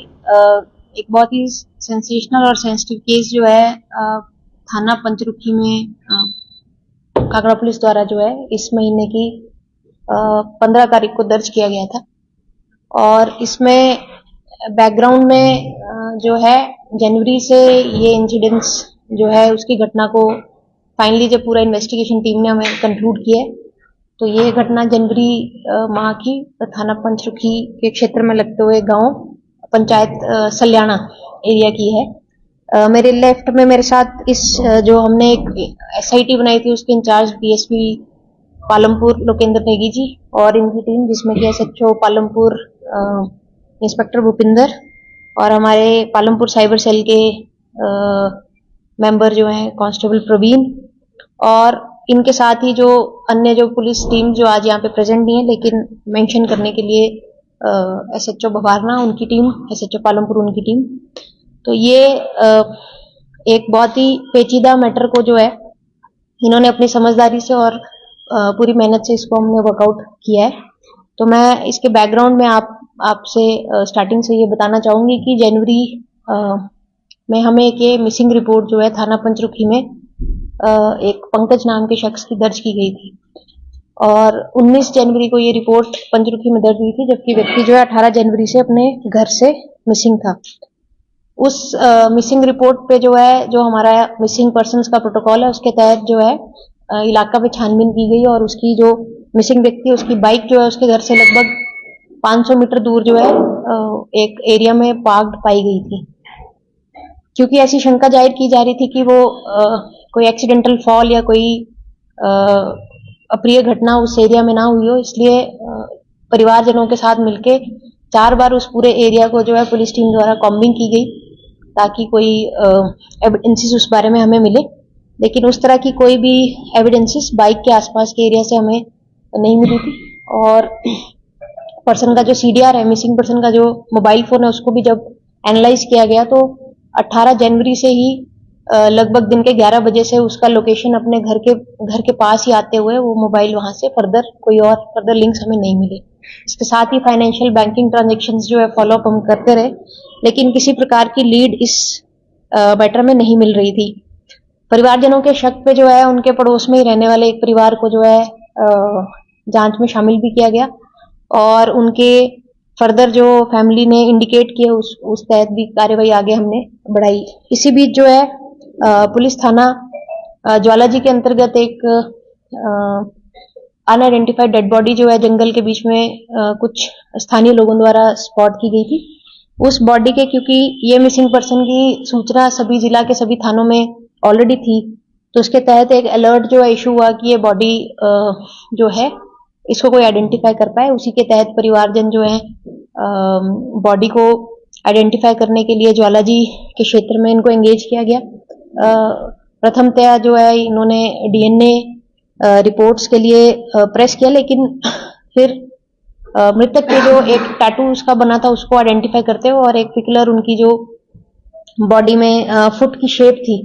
एक बहुत ही सेंसेशनल और सेंसिटिव केस जो है थाना पंचरुखी में काकड़ा पुलिस द्वारा जो है इस महीने की 15 तारीख को दर्ज किया गया था। और इसमें बैकग्राउंड में जो है जनवरी से ये इंसिडेंट्स जो है उसकी घटना को फाइनली जब पूरा इन्वेस्टिगेशन टीम ने हमें कंक्लूड किया है तो ये घटना जनवरी माह की थाना पंचरुखी के क्षेत्र में लगते हुए गांव पंचायत सल्याना एरिया की है। मेरे लेफ्ट में मेरे साथ इस जो हमने एक एसआईटी बनाई थी उसके इंचार्ज डीएसपी पालमपुर लोकेंद्र नेगी जी और इनकी टीम जिसमें कि एसएचओ पालमपुर इंस्पेक्टर भूपिंदर और हमारे पालमपुर साइबर सेल के मेंबर जो हैं कांस्टेबल प्रवीण और इनके साथ ही जो अन्य जो पुलिस टीम जो आज यहाँ पे प्रेजेंट नहीं है लेकिन मेंशन करने के लिए एसएचओ भवारना उनकी टीम, एसएचओ पालमपुर उनकी टीम। तो ये एक बहुत ही पेचीदा मैटर को जो है इन्होंने अपनी समझदारी से और पूरी मेहनत से इसको हमने वर्कआउट किया है। तो मैं इसके बैकग्राउंड में आपसे स्टार्टिंग से ये बताना चाहूंगी कि जनवरी में हमें एक ये मिसिंग रिपोर्ट जो है थाना पंचरुखी में एक पंकज नाम के शख्स की दर्ज की गई थी और 19 जनवरी को ये रिपोर्ट पंचरुखी में दर्ज हुई थी जबकि व्यक्ति जो है 18 जनवरी से अपने घर से मिसिंग था। उस मिसिंग रिपोर्ट पे जो है जो हमारा मिसिंग पर्सन्स का प्रोटोकॉल है उसके तहत जो है इलाका पे छानबीन की गई और उसकी जो मिसिंग व्यक्ति है उसकी बाइक जो है उसके घर से लगभग 500 मीटर दूर जो है एक एरिया में पार्क्ड पाई गई थी। क्योंकि ऐसी शंका जाहिर की जा रही थी कि वो कोई एक्सीडेंटल फॉल या कोई अप्रिय घटना उस एरिया में ना हुई हो, इसलिए परिवारजनों के साथ मिलके 4 बार उस पूरे एरिया को जो है पुलिस टीम द्वारा कॉम्बिंग की गई ताकि कोई एविडेंसेस उस बारे में हमें मिले, लेकिन उस तरह की कोई भी एविडेंसेस बाइक के आसपास के एरिया से हमें नहीं मिली थी। और पर्सन का जो सीडीआर है, मिसिंग पर्सन का जो मोबाइल फोन है, उसको भी जब एनालाइज किया गया तो 18 जनवरी से ही लगभग दिन के 11 बजे से उसका लोकेशन अपने घर के पास ही आते हुए वो मोबाइल वहां से कोई और फर्दर लिंक्स हमें नहीं मिले। इसके साथ ही फाइनेंशियल बैंकिंग ट्रांजैक्शंस जो है फॉलोअप हम करते रहे, लेकिन किसी प्रकार की लीड इस मैटर में नहीं मिल रही थी। परिवारजनों के शक पे जो है उनके पड़ोस में ही रहने वाले एक परिवार को जो है जांच में शामिल भी किया गया और उनके फर्दर जो फैमिली ने इंडिकेट किया उस तहत भी कार्यवाही आगे हमने बढ़ाई। इसी बीच जो है पुलिस थाना ज्वालाजी के अंतर्गत एक अनआइडेंटिफाइड डेड बॉडी जो है जंगल के बीच में कुछ स्थानीय लोगों द्वारा स्पॉट की गई थी। उस बॉडी के क्योंकि ये मिसिंग पर्सन की सूचना सभी जिला के सभी थानों में ऑलरेडी थी, तो उसके तहत एक अलर्ट जो है इशू हुआ कि ये बॉडी जो है इसको कोई आइडेंटिफाई कर पाए। उसी के तहत परिवारजन जो है बॉडी को आइडेंटिफाई करने के लिए ज्वालाजी के क्षेत्र में इनको एंगेज किया गया। प्रथमतया जो है इन्होंने डीएनए रिपोर्ट्स के लिए प्रेस किया, लेकिन फिर मृतक के जो एक टैटू उसका बना था उसको आइडेंटिफाई करते हुए और एक पिकुलर उनकी जो बॉडी में फुट की शेप थी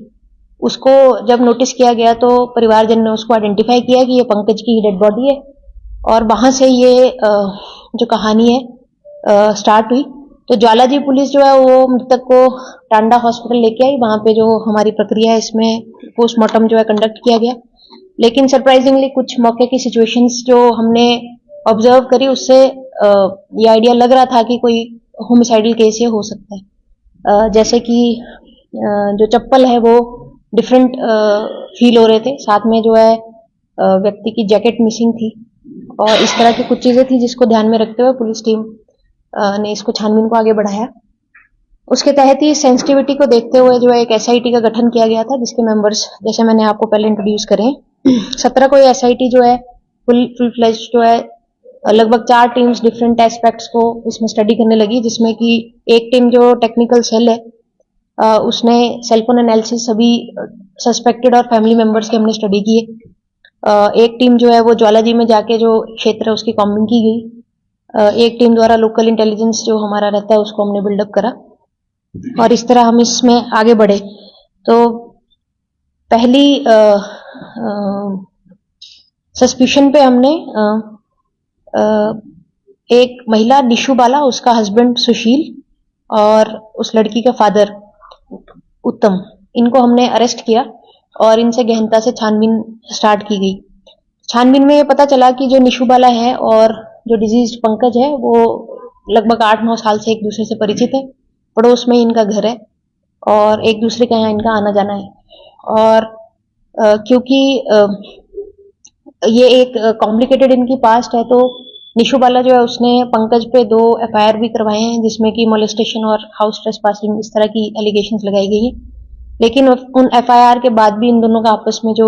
उसको जब नोटिस किया गया तो परिवारजन ने उसको आइडेंटिफाई किया कि ये पंकज की डेड बॉडी है और वहां से ये जो कहानी है स्टार्ट हुई। तो ज्वालाजी पुलिस जो है वो मृतक को टांडा हॉस्पिटल लेके आई, वहां पे जो हमारी प्रक्रिया है इसमें पोस्टमार्टम जो है कंडक्ट किया गया, लेकिन सरप्राइजिंगली कुछ मौके की सिचुएशंस जो हमने ऑब्जर्व करी उससे ये आइडिया लग रहा था कि कोई होमिसाइडल केस ये हो सकता है। जैसे कि जो चप्पल है वो डिफरेंट फील हो रहे थे, साथ में जो है व्यक्ति की जैकेट मिसिंग थी और इस तरह की कुछ चीजें थी जिसको ध्यान में रखते हुए पुलिस टीम ने इसको छानबीन को आगे बढ़ाया। उसके तहत ही सेंसिटिविटी को देखते हुए जो है एक एसआईटी का गठन किया गया था जिसके मेंबर्स जैसे मैंने आपको पहले इंट्रोड्यूस करे 17 को एसआईटी जो है फुल फ्लेज जो है लगभग 4 टीम्स डिफरेंट एस्पेक्ट्स को इसमें स्टडी करने लगी, जिसमें कि एक टीम जो टेक्निकल सेल है उसने सेलफोन एनालिसिस सभी सस्पेक्टेड और फैमिली मेंबर्स के हमने स्टडी किए। एक टीम जो है वो ज्वालाजी में जाके जो क्षेत्र है उसकी कॉम्बिंग की गई। एक टीम द्वारा लोकल इंटेलिजेंस जो हमारा रहता है उसको हमने बिल्डअप करा और इस तरह हम इसमें आगे बढ़े। तो पहली सस्पिशन पे हमने एक महिला निशु बाला, उसका हस्बैंड सुशील और उस लड़की का फादर उत्तम, इनको हमने अरेस्ट किया और इनसे गहनता से छानबीन स्टार्ट की गई। छानबीन में ये पता चला कि जो निशु बाला है और जो डिजीज पंकज है वो लगभग 8-9 साल से एक दूसरे से परिचित है। पड़ोस में इनका घर है और एक दूसरे का यहाँ इनका आना जाना है। और क्योंकि ये एक कॉम्प्लिकेटेड इनकी पास्ट है, तो निशु बाला जो है उसने पंकज पे 2 एफआईआर भी करवाए हैं, जिसमें कि मोलेस्टेशन और हाउस ट्रेसपासिंग इस तरह की एलिगेशंस लगाई गई है। लेकिन उन एफआईआर के बाद भी इन दोनों का आपस में जो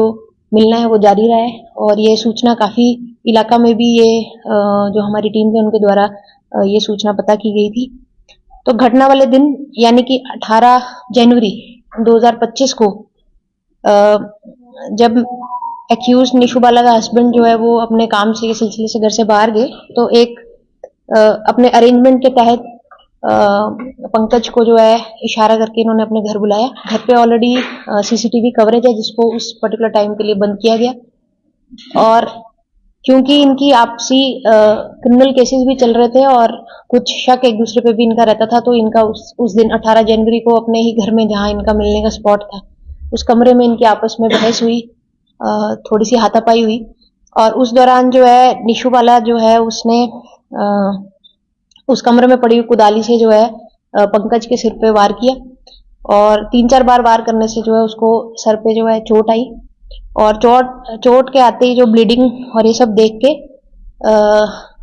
मिलना है वो जारी रहा है और ये सूचना काफी इलाका में भी ये जो हमारी टीम है उनके द्वारा ये सूचना पता की गई थी। तो घटना वाले दिन यानी कि 18 जनवरी 2025 को जब एक्यूज निशु बाला का हस्बैंड जो है वो अपने काम से सिलसिले से घर से बाहर गए, तो एक अपने अरेंजमेंट के तहत पंकज को जो है इशारा करके इन्होंने अपने घर बुलाया। घर पे ऑलरेडी सीसीटीवी कवरेज है जिसको उस पर्टिकुलर टाइम के लिए बंद किया गया। और क्योंकि इनकी आपसी क्रिमिनल केसेस भी चल रहे थे और कुछ शक एक दूसरे पे भी इनका रहता था, तो इनका उस दिन 18 जनवरी को अपने ही घर में जहां इनका मिलने का स्पॉट था उस कमरे में इनकी आपस में बहस हुई, थोड़ी सी हाथापाई हुई। और उस दौरान जो है निशु बाला जो है उसने उस कमरे में पड़ी हुई कुदाली से जो है पंकज के सिर पे वार किया और 3-4 बार वार करने से जो है उसको सर पे जो है चोट आई। और चोट के आते ही जो ब्लीडिंग और ये सब देख के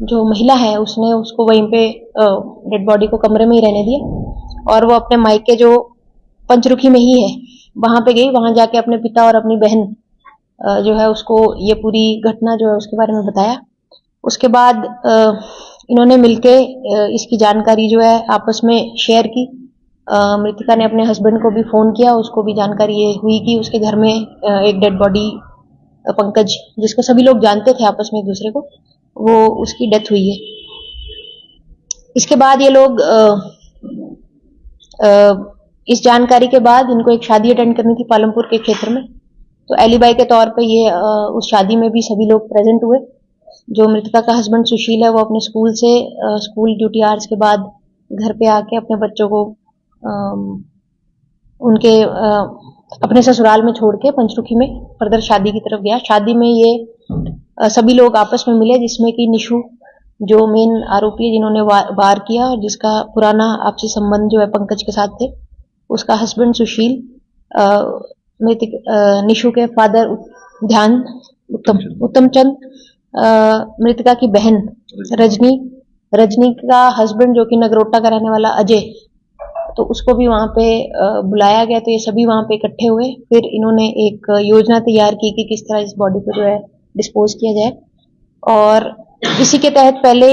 जो महिला है उसने उसको वहीं पे डेड बॉडी को कमरे में ही रहने दिया और वो अपने मायके जो पंचरुखी में ही है वहां पे गई। वहां जाके अपने पिता और अपनी बहन जो है उसको ये पूरी घटना जो है उसके बारे में बताया। उसके बाद इन्होंने मिलके इसकी जानकारी जो है आपस में शेयर की। मृतिका ने अपने हस्बैंड को भी फोन किया, उसको भी जानकारी ये हुई कि उसके घर में एक डेड बॉडी पंकज, जिसको सभी लोग जानते थे आपस में एक दूसरे को, वो उसकी डेथ हुई है। इसके बाद ये लोग इस जानकारी के बाद इनको एक शादी अटेंड करनी थी पालमपुर के क्षेत्र में, तो एलिबाई के तौर पे ये उस शादी में भी सभी लोग प्रेजेंट हुए। जो मृतिका का हस्बैंड सुशील है वो अपने स्कूल से स्कूल ड्यूटी आवर्स के बाद घर पे आके अपने बच्चों को उनके अपने ससुराल में छोड़ के पंचरुखी में फर्दर शादी की तरफ गया। शादी में ये सभी लोग आपस में मिले, जिसमें कि निशु जो मेन आरोपी है जिन्होंने वार किया और जिसका पुराना आपसी संबंध जो है पंकज के साथ थे, उसका हस्बैंड सुशील, निशु के फादर ध्यान उत्तम चंद, मृतिका की बहन रजनी का हस्बैंड जो कि नगरोटा का रहने वाला अजय, तो उसको भी वहां पे बुलाया गया। तो ये सभी वहां पे इकट्ठे हुए। फिर इन्होंने एक योजना तैयार की कि किस तरह इस बॉडी को जो है डिस्पोज किया जाए। और इसी के तहत पहले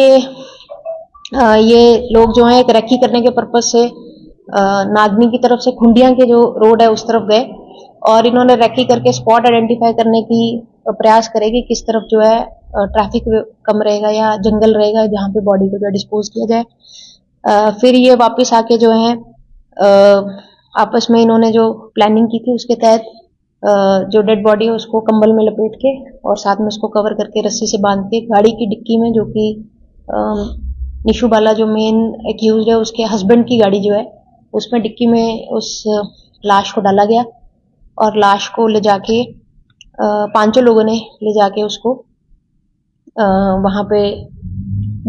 ये लोग जो है एक रेकी करने के पर्पज से नागनी की तरफ से खुंडिया के जो रोड है उस तरफ गए और इन्होंने रेकी करके स्पॉट आइडेंटिफाई करने की प्रयास करेगी किस तरफ जो है ट्रैफिक कम रहेगा या जंगल रहेगा जहां पे बॉडी को जो है डिस्पोज किया जाए। फिर ये वापस आके जो है आपस में इन्होंने जो प्लानिंग की थी उसके तहत जो डेड बॉडी है उसको कंबल में लपेट के और साथ में उसको कवर करके रस्सी से बांध के गाड़ी की डिक्की में, जो कि निशु बाला जो मेन एक्यूज है उसके हस्बैंड की गाड़ी जो है उसमें डिक्की में उस लाश को डाला गया और लाश को ले जाके 5 लोगों ने ले जाके उसको वहां पे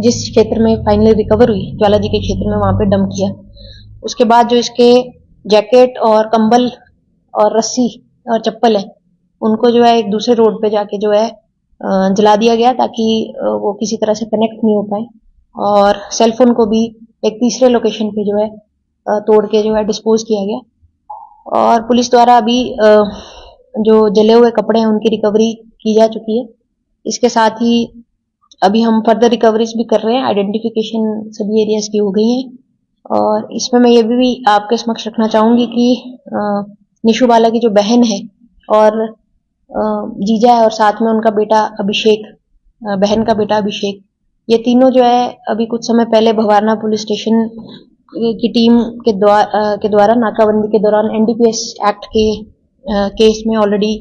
जिस क्षेत्र में फाइनली रिकवर हुई ज्वाला जी के क्षेत्र में वहां पे डंप किया। उसके बाद जो इसके जैकेट और कंबल और रस्सी और चप्पल है उनको जो है एक दूसरे रोड पे जाके जो है जला दिया गया ताकि वो किसी तरह से कनेक्ट नहीं हो पाए। और सेलफोन को भी एक तीसरे लोकेशन पे जो है तोड़ के जो है डिस्पोज किया गया। और पुलिस द्वारा अभी जो जले हुए कपड़े हैं उनकी रिकवरी की जा चुकी है। इसके साथ ही अभी हम फर्दर रिकवरीज भी कर रहे हैं, आइडेंटिफिकेशन सभी एरियाज की हो गई है। और इसमें मैं ये भी आपके समक्ष रखना चाहूंगी कि निशु बाला की जो बहन है और जीजा है और साथ में उनका बेटा अभिषेक, बहन का बेटा अभिषेक, ये तीनों जो है अभी कुछ समय पहले भवारना पुलिस स्टेशन की टीम के द्वारा नाकाबंदी के दौरान एनडीपीएस एक्ट के केस में ऑलरेडी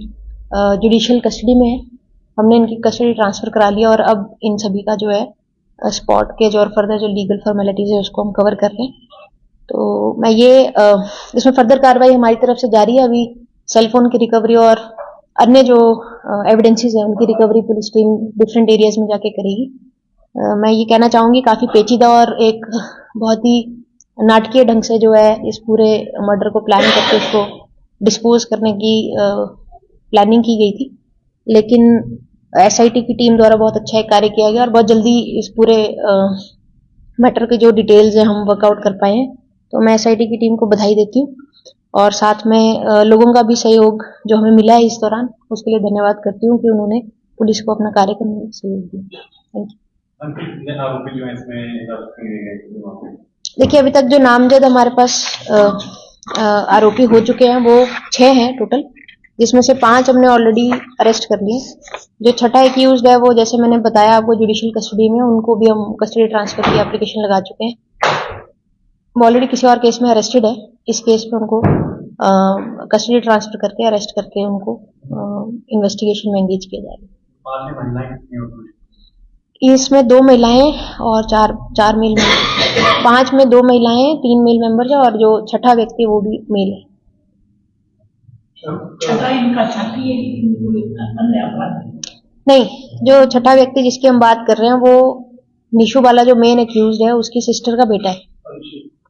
जुडिशियल कस्टडी में है। हमने इनकी कस्टडी ट्रांसफर करा लिया और अब इन सभी का जो है स्पॉट के जो और फर्दर जो लीगल फॉर्मेलिटीज है उसको हम कवर कर रहे हैं। तो मैं इसमें फर्दर कार्रवाई हमारी तरफ से जारी है। अभी सेलफोन की रिकवरी और अन्य जो एविडेंसेस है उनकी recovery police team different areas में जाके करेगी। मैं ये कहना चाहूंगी काफी पेचीदा और एक बहुत ही नाटकीय ढंग से जो है इस पूरे मर्डर को प्लान करके उसको डिस्पोज करने की प्लानिंग की गई थी, लेकिन एसआईटी की टीम द्वारा बहुत अच्छा एक कार्य किया गया और बहुत जल्दी इस पूरे मैटर के जो डिटेल्स है हम वर्कआउट कर पाए हैं। तो मैं एसआईटी की टीम को बधाई देती हूँ और साथ में लोगों का भी सहयोग जो हमें मिला है इस दौरान उसके लिए धन्यवाद करती हूँ कि उन्होंने पुलिस को अपना कार्य करने में सहयोग दिया। Thank you. देखिए अभी तक जो नामजद हमारे पास आरोपी हो चुके हैं वो 6 हैं टोटल, जिसमें से 5 हमने ऑलरेडी अरेस्ट कर लिए। जो छठा एक्यूज्ड है वो जैसे मैंने बताया आपको जुडिशियल कस्टडी में, उनको भी हम कस्टडी ट्रांसफर की एप्लीकेशन लगा चुके हैं। वो ऑलरेडी किसी और केस में अरेस्टेड है, इस केस में उनको कस्टडी ट्रांसफर करके अरेस्ट करके उनको इन्वेस्टिगेशन में एंगेज किया जाएगा। इसमें 2 महिलाएं और 4 मेल मेंबर, 5 में 2 महिलाएं 3 मेल मेंबर है और जो छठा व्यक्ति वो भी मेल है। इनका साथी है नहीं, जो छठा व्यक्ति जिसकी हम बात कर रहे हैं वो निशु बाला जो मेन एक्यूज्ड है उसकी सिस्टर का बेटा है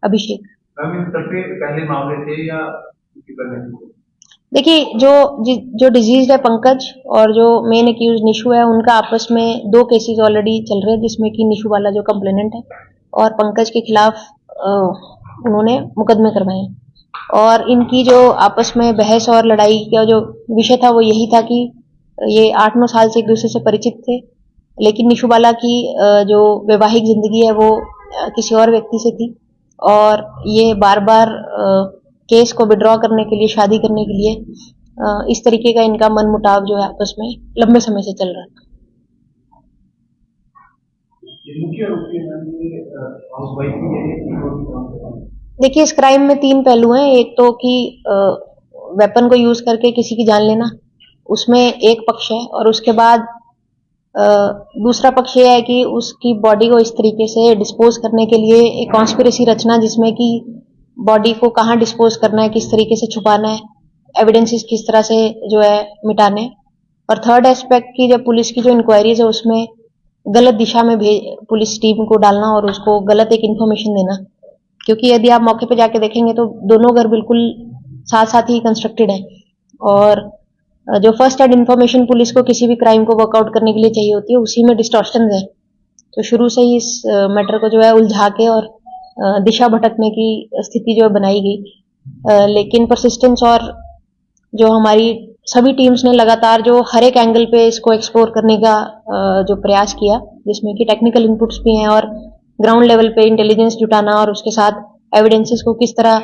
अभिषेक। पहले मामले थे या देखिए जो डिजीज है पंकज और जो मेन एक्यूज निशु है उनका आपस में 2 केसेस ऑलरेडी चल रहे हैं, जिसमें कि निशु वाला जो कंप्लेनेंट है और पंकज के खिलाफ उन्होंने मुकदमे करवाए हैं। और इनकी जो आपस में बहस और लड़ाई का जो विषय था वो यही था कि ये 8-9 साल से एक दूसरे से परिचित थे, लेकिन निशु बाला की जो वैवाहिक जिंदगी है वो किसी और व्यक्ति से थी और ये बार बार केस को विड्रॉ करने के लिए, शादी करने के लिए इस तरीके का इनका मनमुटाव जो है आपस में लंबे समय से चल रहा था। देखिए इस क्राइम में 3 पहलू हैं। एक तो कि वेपन को यूज करके किसी की जान लेना, उसमें एक पक्ष है, और उसके बाद दूसरा पक्ष ये है कि उसकी बॉडी को इस तरीके से डिस्पोज करने के लिए एक कॉन्स्पिरेसी रचना, जिसमें कि बॉडी को कहाँ डिस्पोज करना है, किस तरीके से छुपाना है, एविडेंसेस किस तरह से जो है मिटाने। और थर्ड एस्पेक्ट की जब पुलिस की जो इंक्वायरीज है उसमें गलत दिशा में पुलिस टीम को डालना और उसको गलत एक इन्फॉर्मेशन देना, क्योंकि यदि आप मौके पे जाके देखेंगे तो दोनों घर बिल्कुल साथ साथ ही कंस्ट्रक्टेड है और जो फर्स्ट एड इन्फॉर्मेशन पुलिस को किसी भी क्राइम को वर्कआउट करने के लिए चाहिए होती है उसी में डिस्टॉर्शन है। तो शुरू से ही इस मैटर को जो है उलझा के और दिशा भटकने की स्थिति जो बनाई गई, लेकिन परसिस्टेंस और जो हमारी सभी टीम्स ने लगातार जो हर एक एंगल पे इसको एक्सप्लोर करने का जो प्रयास किया, जिसमें कि टेक्निकल इनपुट्स भी हैं और ग्राउंड लेवल पे इंटेलिजेंस जुटाना और उसके साथ एविडेंसेस को किस तरह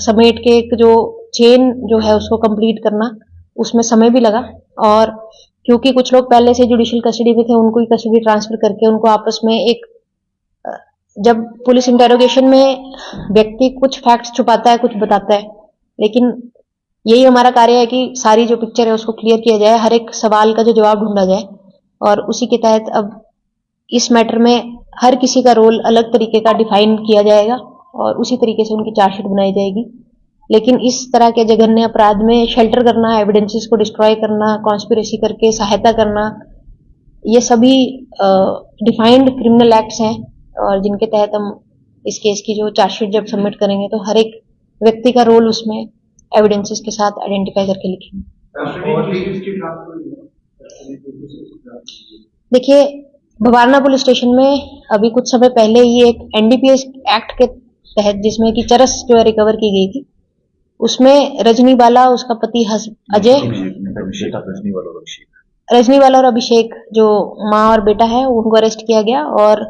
समेट के एक जो चेन जो है उसको कंप्लीट करना, उसमें समय भी लगा। और क्योंकि कुछ लोग पहले से जुडिशियल कस्टडी में थे, उनको ही कस्टडी ट्रांसफर करके उनको आपस में एक, जब पुलिस इंटेरोगेशन में व्यक्ति कुछ फैक्ट्स छुपाता है, कुछ बताता है, लेकिन यही हमारा कार्य है कि सारी जो पिक्चर है उसको क्लियर किया जाए, हर एक सवाल का जो जवाब ढूंढा जाए। और उसी के तहत अब इस मैटर में हर किसी का रोल अलग तरीके का डिफाइन किया जाएगा और उसी तरीके से उनकी चार्जशीट बनाई जाएगी। लेकिन इस तरह के जघन्य अपराध में शेल्टर करना, एविडेंसेस को डिस्ट्रॉय करना, कॉन्स्पिरेसी करके सहायता करना, ये सभी डिफाइंड क्रिमिनल एक्ट्स हैं और जिनके तहत हम इस केस की जो चार्जशीट जब सबमिट करेंगे तो हर एक व्यक्ति का रोल उसमें एविडेंसेस के साथ आइडेंटिफाई करके लिखेंगे। देखिए भवारना पुलिस स्टेशन में अभी कुछ समय पहले ही एक एनडीपीएस एक्ट के तहत, जिसमें कि चरस जो है रिकवर की गई थी, उसमें रजनी बाला, उसका पति अजय, रजनी वाला और अभिषेक जो माँ और बेटा है उनको अरेस्ट किया गया। और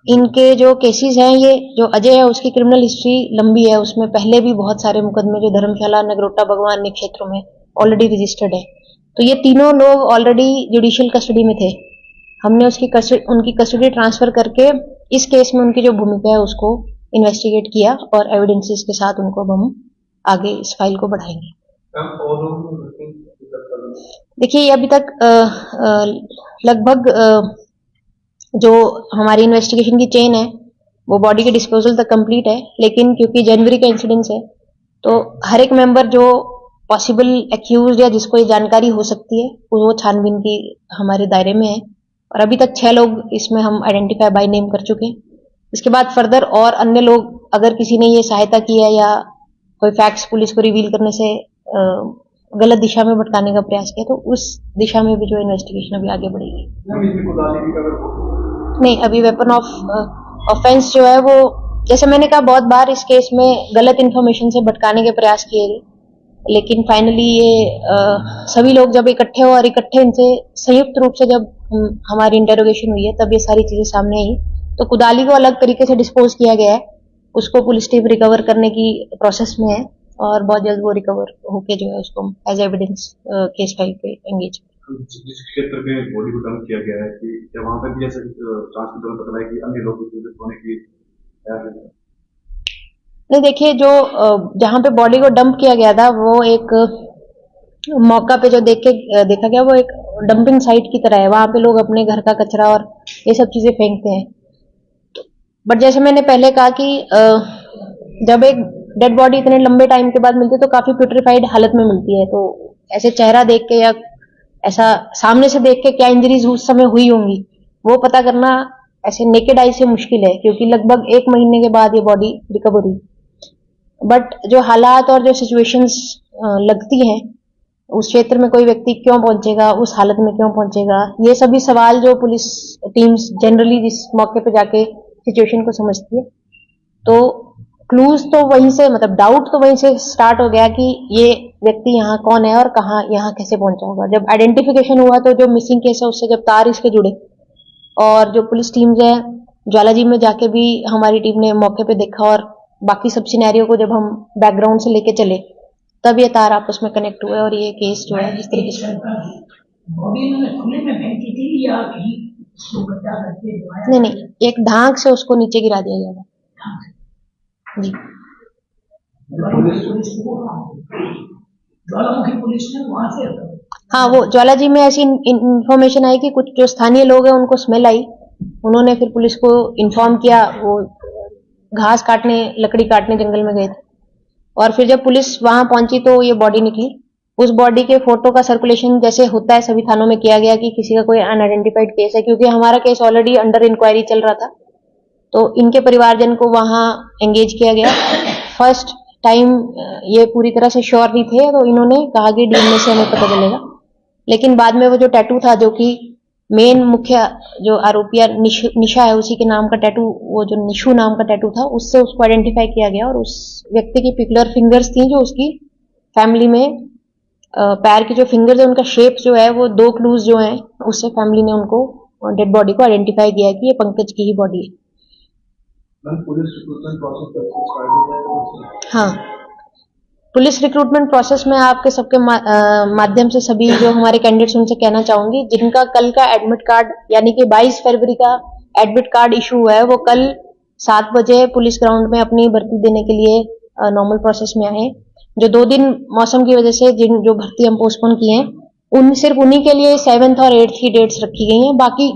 इनके जो केसेस हैं, ये जो अजय है उसकी क्रिमिनल हिस्ट्री लंबी है, उसमें पहले भी बहुत सारे मुकदमे जो धर्मशाला, नगरोटा, भगवान अन्य क्षेत्रों में ऑलरेडी रजिस्टर्ड है। तो ये तीनों लोग ऑलरेडी जुडिशियल कस्टडी में थे। हमने उनकी कस्टडी ट्रांसफर करके इस केस में उनकी जो भूमिका है उसको इन्वेस्टिगेट किया और एविडेंसेस के साथ उनको अब हम आगे इस फाइल को बढ़ाएंगे। देखिए अभी तक लगभग जो हमारी इन्वेस्टिगेशन की चेन है वो बॉडी के डिस्पोजल तक कंप्लीट है, लेकिन क्योंकि जनवरी का इंसिडेंस है तो हर एक मेंबर जो पॉसिबल एक्यूज या जिसको ये जानकारी हो सकती है वो छानबीन की हमारे दायरे में है और अभी तक 6 लोग इसमें हम आइडेंटिफाई बाय नेम कर चुके हैं। इसके बाद फर्दर और अन्य लोग अगर किसी ने ये सहायता की है या कोई फैक्ट्स पुलिस को रिवील करने से गलत दिशा में भटकाने का प्रयास किया तो उस दिशा में भी जो इन्वेस्टिगेशन अभी आगे बढ़ेगी। नहीं, अभी वेपन ऑफ ऑफेंस जो है वो जैसे मैंने कहा बहुत बार इस केस में गलत इन्फॉर्मेशन से भटकाने के प्रयास किए गए, लेकिन फाइनली ये सभी लोग जब इकट्ठे हो और इकट्ठे इनसे संयुक्त रूप से जब हमारी इंटेरोगेशन हुई है तब ये सारी चीजें सामने आई। तो कुदाली को अलग तरीके से डिस्पोज किया गया है, उसको पुलिस टीम रिकवर करने की प्रोसेस में है और बहुत जल्द वो रिकवर होके जो है उसको एज एविडेंस केस फाइल पे एंगेज। जिस क्षेत्र में बॉडी को डंप किया गया है कि क्या वहां पर भी ऐसा जांच के दौरान पता लगा कि अन्य लोग होने की नहीं, देखिए जो जहां पे बॉडी को डंप किया गया था वो एक मौका पे जो देखा गया वो एक डंपिंग साइट की तरह है, वहां पे लोग अपने घर का कचरा और ये सब चीजें फेंकते हैं। बट जैसे मैंने पहले कहा कि जब एक डेड बॉडी इतने लंबे टाइम के बाद मिलती है तो काफी प्यूट्रिफाइड हालत में मिलती है, तो ऐसे चेहरा देख के या ऐसा सामने से देख के क्या इंजरीज उस समय हुई होंगी वो पता करना ऐसे नेकेड आई से मुश्किल है, क्योंकि लगभग 1 महीने के बाद ये बॉडी रिकवर हुई। बट जो हालात और जो सिचुएशंस लगती हैं उस क्षेत्र में कोई व्यक्ति क्यों पहुंचेगा, उस हालत में क्यों पहुंचेगा, ये सभी सवाल जो पुलिस टीम्स जनरली जिस मौके पे जाके सिचुएशन को समझती है तो क्लूज तो वहीं से मतलब डाउट तो वहीं से स्टार्ट हो गया कि ये व्यक्ति यहाँ कौन है और कहाँ यहाँ कैसे पहुंचा होगा। जब आइडेंटिफिकेशन हुआ तो जो मिसिंग केस है उससे जब तार इसके जुड़े और जो पुलिस टीम्स है ज्वालाजी में जाके भी हमारी टीम ने मौके पे देखा और बाकी सब सिनेरियो को जब हम बैकग्राउंड से लेके चले तब ये तार आपस में कनेक्ट हुए और ये केस जो है इस तरीके से नहीं, एक ढांक से उसको नीचे गिरा दिया गया था जी। हाँ, वो ज्वालाजी में ऐसी इंफॉर्मेशन आई कि कुछ जो स्थानीय लोग हैं उनको स्मेल आई, उन्होंने फिर पुलिस को इन्फॉर्म किया, वो घास काटने लकड़ी काटने जंगल में गए थे और फिर जब पुलिस वहां पहुंची तो ये बॉडी निकली। उस बॉडी के फोटो का सर्कुलेशन जैसे होता है सभी थानों में किया गया कि किसी का कोई अनआइडेंटिफाइड केस है, क्योंकि हमारा केस ऑलरेडी अंडर इंक्वायरी चल रहा था तो इनके परिवारजन को वहां एंगेज किया गया। फर्स्ट टाइम ये पूरी तरह से श्योर नहीं थे तो इन्होंने कहा कि डीएनए से हमें पता चलेगा, लेकिन बाद में वो जो टैटू था जो कि मेन मुख्य जो आरोपिया निशा है उसी के नाम का टैटू, वो जो निशु नाम का टैटू था उससे उसको आइडेंटिफाई किया गया और उस व्यक्ति की पिकुलर फिंगर्स थी जो उसकी फैमिली में पैर की जो फिंगर्स है उनका शेप जो है वो 2 क्लूज जो है उससे फैमिली ने उनको डेड बॉडी को आइडेंटिफाई किया कि ये पंकज की ही बॉडी है। हाँ, पुलिस रिक्रूटमेंट प्रोसेस में आपके सबके माध्यम से सभी जो हमारे कैंडिडेट्स उनसे कहना चाहूंगी जिनका कल का एडमिट कार्ड यानी कि 22 फरवरी का एडमिट कार्ड इशू हुआ है वो कल 7 बजे पुलिस ग्राउंड में अपनी भर्ती देने के लिए नॉर्मल प्रोसेस में आए। जो 2 दिन मौसम की वजह से जो भर्ती हम पोस्टपोन किए हैं सिर्फ उन्हीं के लिए 7th और 8th की डेट्स रखी गई हैं, बाकी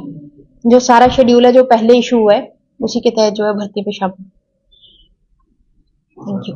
जो सारा शेड्यूल है जो पहले इशू हुआ है उसी के तहत जो है भर्ती पे शामिल। Thank you.